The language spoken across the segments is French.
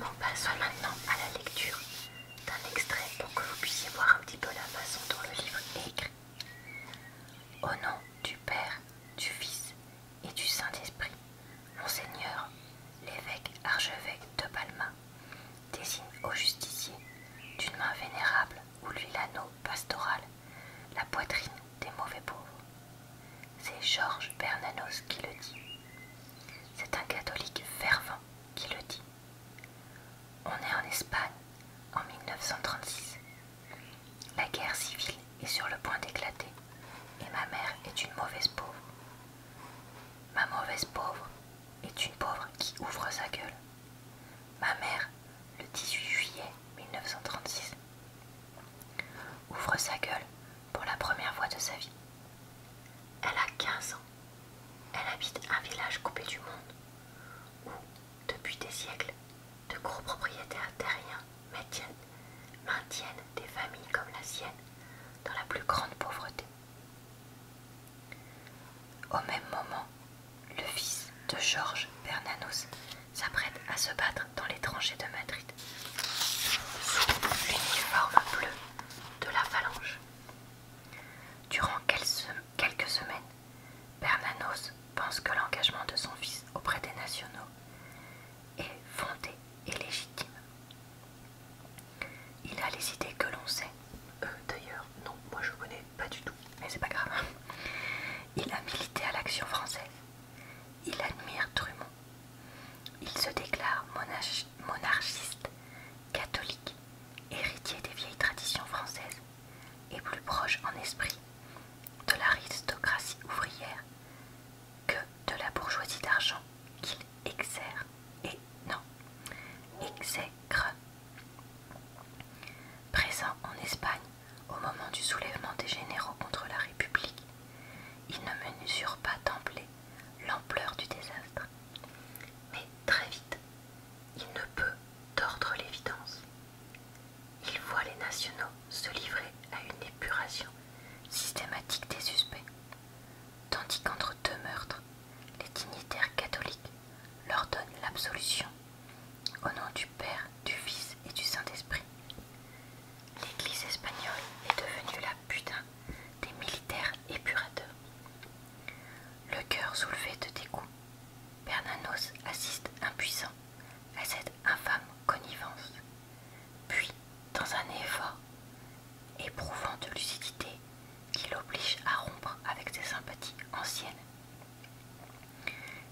Passons maintenant à la lecture d'un extrait pour que vous puissiez voir un petit peu la façon dont le livre est écrit. Au nom du Père, du Fils et du Saint-Esprit, Monseigneur, l'évêque archevêque de Palma, désigne au justicier, d'une main vénérable où lui l'anneau pastoral, la poitrine des mauvais pauvres. C'est Georges Bernanos qui le dit. C'est un catholique fervent qui le dit. On est en Espagne en 1936. La guerre civile est sur le point d'éclater et ma mère est une mauvaise pauvre. Ma mauvaise pauvre est une pauvre qui ouvre sa gueule. Ma mère, le 18 juillet 1936, ouvre sa gueule pour la première fois de sa vie. Elle a 15 ans. Elle habite un village coupé du monde où, depuis des siècles, de gros propriétaires terriens maintiennent des familles comme la sienne dans la plus grande pauvreté. Au même moment, le fils de Georges Bernanos s'apprête à se battre dans les tranchées de Madrid, sous l'uniforme bleu de la Phalange. Durant quelques semaines, Bernanos pense que l'engagement de son fils auprès des nationaux est fondé et légitime. Il a les idées que l'on sait. D'ailleurs, non, moi je connais pas du tout, mais c'est pas grave. Il a milité à l'Action française. Il admire Drummond. Il se déclare monarchiste, catholique, héritier des vieilles traditions françaises et plus proche en esprit de l'aristocratie ouvrière que de la bourgeoisie d'argent qu'il exècre. Présent en Espagne au moment du soulèvement des généraux contre la République, il ne mesure pas d'emblée l'ampleur du désastre. Mais très vite, il ne peut tordre l'évidence. Il voit les nationaux se livrer à une épuration systématique des suspects, tandis qu'entre deux meurtres, les dignitaires catholiques leur donnent l'absolution au nom du Père, du Fils et du Saint-Esprit. L'Église espagnole est devenue la putain des militaires épurateurs. Le cœur soulevé de dégoût, Bernanos assiste impuissant à cette infâme connivence. Puis, dans un effort éprouvant de lucidité qui l'oblige à rompre avec ses sympathies anciennes,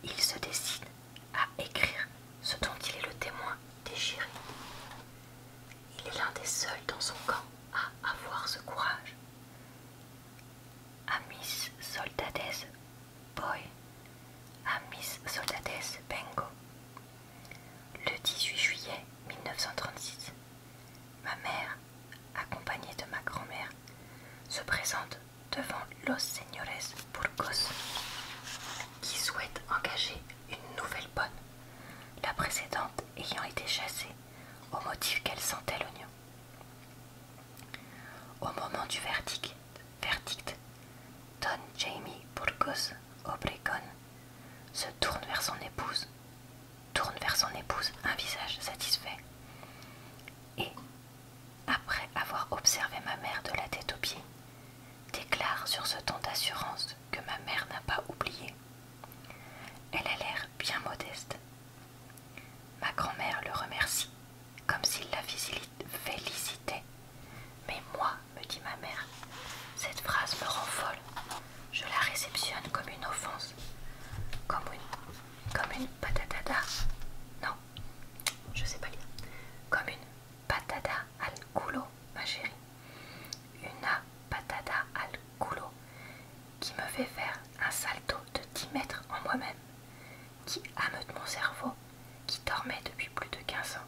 il se décide à écrire ce dont il est le témoin déchiré. Il est l'un des seuls dans son camp à avoir ce courage. A mis soldades voy, a mis soldades vengo. Le 18 juillet 1936, ma mère, accompagnée de ma grand-mère, se présente devant Los Señores Burgos, qui souhaitent engager une nouvelle bonne, la précédente ayant été chassée au motif qu'elle sentait l'oignon. Au moment du verdict, Don Jamie Burgos Obregón se tourne vers son épouse un visage satisfait, et, après avoir observé ma mère de la tête aux pieds, déclare sur ce ton d'assurance que ma mère n'a pas oublié. Elle a l'air bien modeste. Ma grand-mère le remercie, comme s'il la félicitait. Mais moi, me dit ma mère, cette phrase me rend folle. Je la réceptionne comme une offense, comme une patatada. Non, je sais pas lire. Comme une patada al culo, ma chérie. Una patada al culo qui me fait faire un salto de 10 mètres en moi-même, qui ameute mon cerveau, qui dormait depuis plus de 15 ans,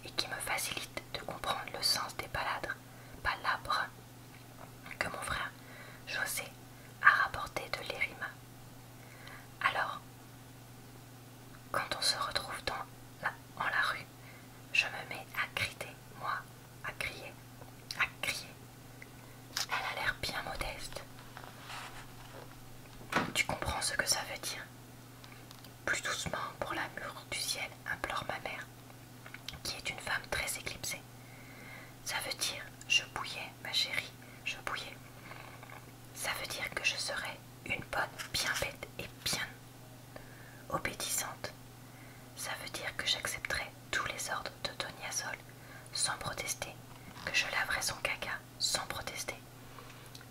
et qui me facilite de comprendre le sens des palabres que mon frère José a rapporté de l'Érima. Alors, quand on se retrouve en la rue, je me mets à crier, à crier. Elle a l'air bien modeste. Tu comprends ce que ça veut dire? Plus doucement pour l'amour du ciel, implore ma mère. qui est une femme très éclipsée. Ça veut dire je bouillais, ma chérie, je bouillais. Ça veut dire que je serai une bonne, bien bête et bien obéissante. Ça veut dire que j'accepterai tous les ordres de Tonia Sol sans protester, que je laverai son caca sans protester.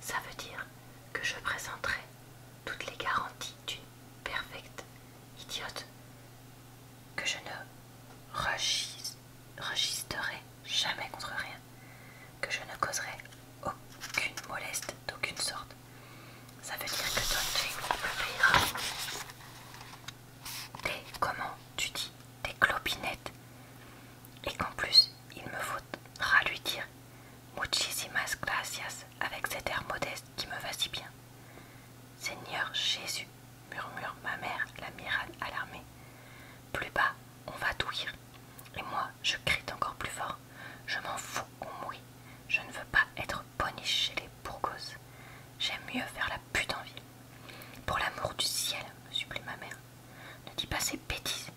Ça veut dire que je présenterai toutes les garanties d'une perfecte idiote, que je ne registerai jamais contre rien, que je ne causerai aucune moleste d'aucune sorte. Ça veut dire que Don Jane me payera comment tu dis, des clopinettes, et qu'en plus il me faudra lui dire muchísimas gracias avec cet air modeste qui me va si bien. Seigneur Jésus, murmure ma mère, l'amiral alarmée. Plus bas, on va douillir. Et moi, je crie encore plus fort. Je m'en fous qu'on mouille. Je ne veux pas être boniche chez les bourgos. J'aime mieux faire la pute en ville. Pour l'amour du ciel, me supplie ma mère. Ne dis pas ces bêtises.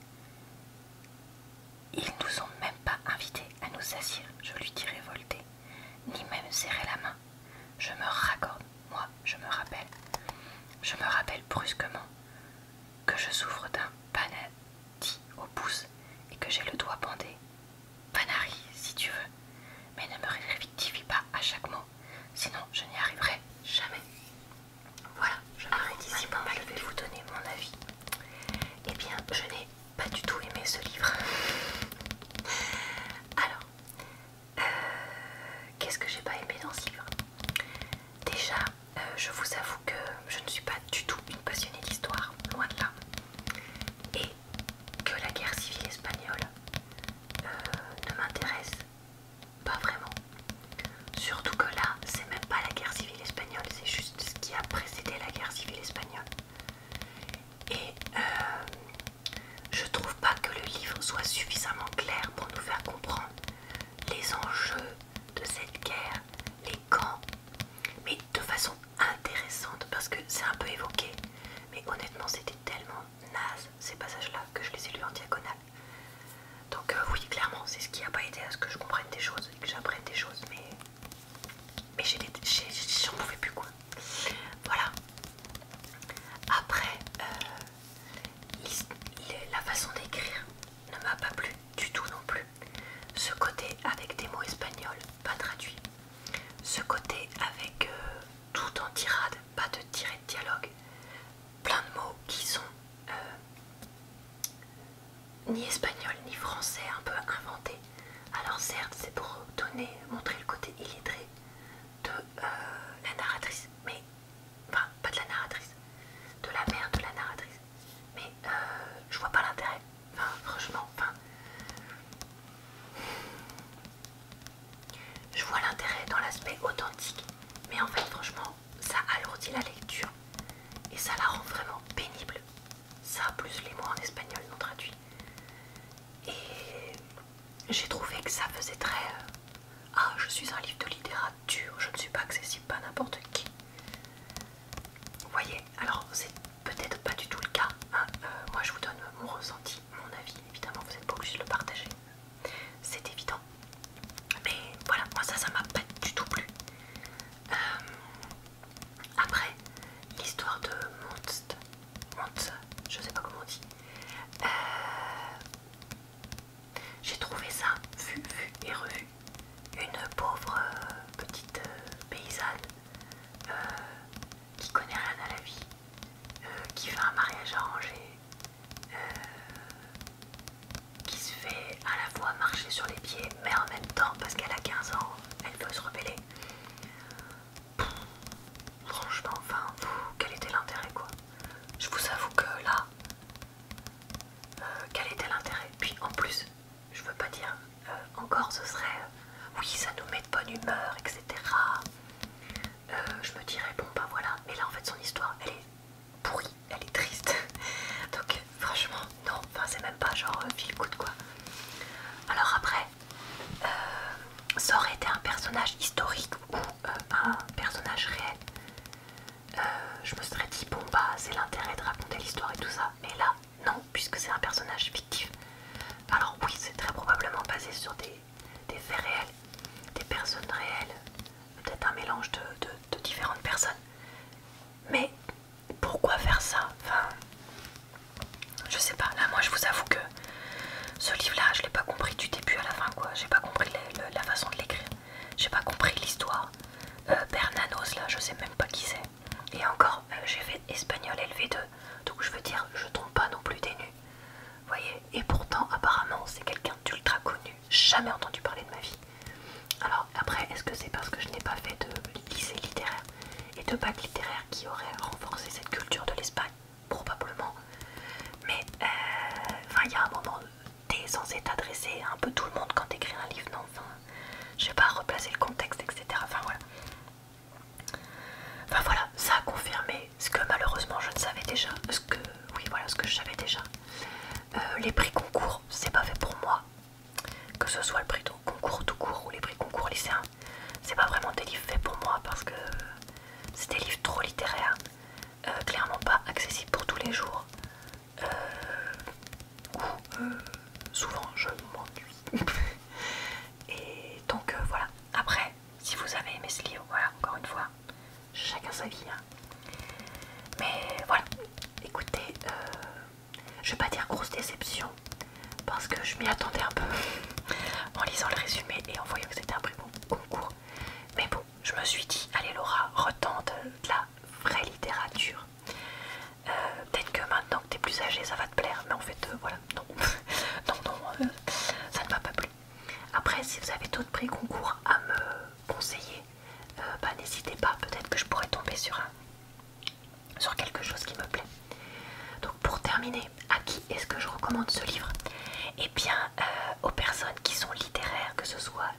Ils nous ont même pas invités à nous assire, je lui dis révoltée, ni même serrer la main. Je me raccorde, moi, je me rappelle brusquement que je souffre d'un panati au pouce et que j'ai le doigt bandé. Panari, si tu veux, mais ne me rectifie pas à chaque mot, sinon je n'y arriverai jamais. Voilà, je m'arrête ici. Maintenant, je vais vous donner mon avis. Eh bien, je n'ai pas du tout aimé ce livre. Alors, qu'est-ce que j'ai pas aimé dans ce livre? Déjà, je vous avoue que je ne suis pas du tout une passionnée d'histoire, loin de là. Et que la guerre civile espagnole ne m'intéresse pas vraiment. Surtout que là, c'est même pas la guerre civile espagnole, c'est juste ce qui a précédé la guerre civile espagnole. Et je trouve pas que le livre soit suffisamment clair pour nous faire comprendre les enjeux de cette guerre, les camps, mais de façon intéressante parce que c'est un peu évoqué. Mais honnêtement, c'était tellement naze ces passages-là que je les ai lus en diagonale. Donc oui, clairement, c'est ce qui n'a pas aidé à ce que je comprenne des choses et que j'apprenne des choses, mais j'en pouvais plus quoi. Voilà. Après, la façon d'écrire ne m'a pas plu du tout non plus. Ce côté avec des mots espagnols, pas traduits. Ce côté avec tout en tirade, pas de tiré de dialogue. Plein de mots qui sont ni espagnol ni français, un peu inventés. Alors certes, c'est pour montrer le côté illettré de la narratrice, mais enfin pas de la narratrice, de la mère de la narratrice. Mais je vois pas l'intérêt. Enfin franchement, je vois l'intérêt dans l'aspect authentique, mais en fait franchement ça alourdit la lecture et ça la rend vraiment pénible. Ça plus les mots en espagnol non traduits. Et j'ai trouvé que ça faisait très ah, je suis un livre de littérature, je ne suis pas accessible à n'importe qui. Vous voyez, alors c'est peut-être pas du tout le cas, hein. Moi je vous donne mon ressenti, mon avis, évidemment vous n'êtes pas obligé de le partager, c'est évident. Mais voilà, moi ça m'a pas du tout plu. Après, l'histoire de Monts, je sais pas comment on dit. J'ai trouvé ça vu et revu. Une pauvre petite paysanne qui connaît rien à la vie, qui fait un mariage arrangé, qui se fait à la fois marcher sur les pieds, mais en même temps, parce qu'elle a 15 ans, elle veut se rebeller. Franchement, enfin, quel était l'intérêt quoi? Je vous avoue que là, quel était l'intérêt? Puis en plus, je veux pas dire encore ce serait oui ça nous met de bonne humeur etc. Je me dirais bon bah voilà, mais là en fait son histoire elle est pourrie, elle est triste. Donc franchement non, enfin c'est même pas genre feel good quoi. Alors après ça aurait été un personnage historique ou un personnage réel, je me serais dit bon bah c'est l'intérêt de raconter l'histoire et tout ça, mais là non, puisque c'est un personnage fictif. Alors oui, c'est très probablement basé sais pas, là moi je vous avoue que ce livre-là, je l'ai pas compris du début à la fin, quoi. J'ai pas compris la façon de l'écrire. J'ai pas compris l'histoire. Bernanos, là, je sais même pas qui c'est. Et encore, j'ai fait espagnol LV2, donc je veux dire, je tombe pas non plus des nues. Vous voyez. Et pourtant, apparemment, c'est quelqu'un d'ultra connu. Jamais entendu parler de ma vie. Alors après, est-ce que c'est parce que je n'ai pas fait de lycée littéraire et de bac littéraire qui aurait renforcé cette culture de l'Espagne? Probablement. Mais enfin, il y a un moment, t'es censé t'adresser à un peu tout le monde quand t'écris un livre, non? Enfin, je sais pas, replacer le contexte, etc. Enfin voilà. Enfin voilà, ça a confirmé ce que malheureusement je ne savais déjà. Oui, voilà, ce que je savais déjà. Les prix concours, c'est pas fait pour moi. Que ce soit le prix de concours tout court ou les prix concours lycéens, c'est pas vraiment des livres faits pour moi parce que c'est des livres trop littéraires, clairement pas accessibles pour tous les jours. Souvent je m'ennuie. Et donc voilà. Après, si vous avez aimé ce livre, voilà, encore une fois, chacun sa vie. Hein. Mais voilà, écoutez, je vais pas dire grosse déception parce que je m'y attendais un peu en lisant le résumé et en voyant que c'était un prix concours. Mais bon, je me suis dit, allez Laura, retente de la vraie littérature. Peut-être que maintenant que t'es plus âgée, ça va te plaire. Mais en fait, voilà, non. non, ça ne m'a pas plu. Après, si vous avez d'autres prix concours à me conseiller, bah, n'hésitez pas. Peut-être que je pourrais tomber sur quelque chose qui me plaît. Donc pour terminer, à qui est-ce que je recommande ce livre? Eh bien aux personnes qui sont littéraires, que ce soit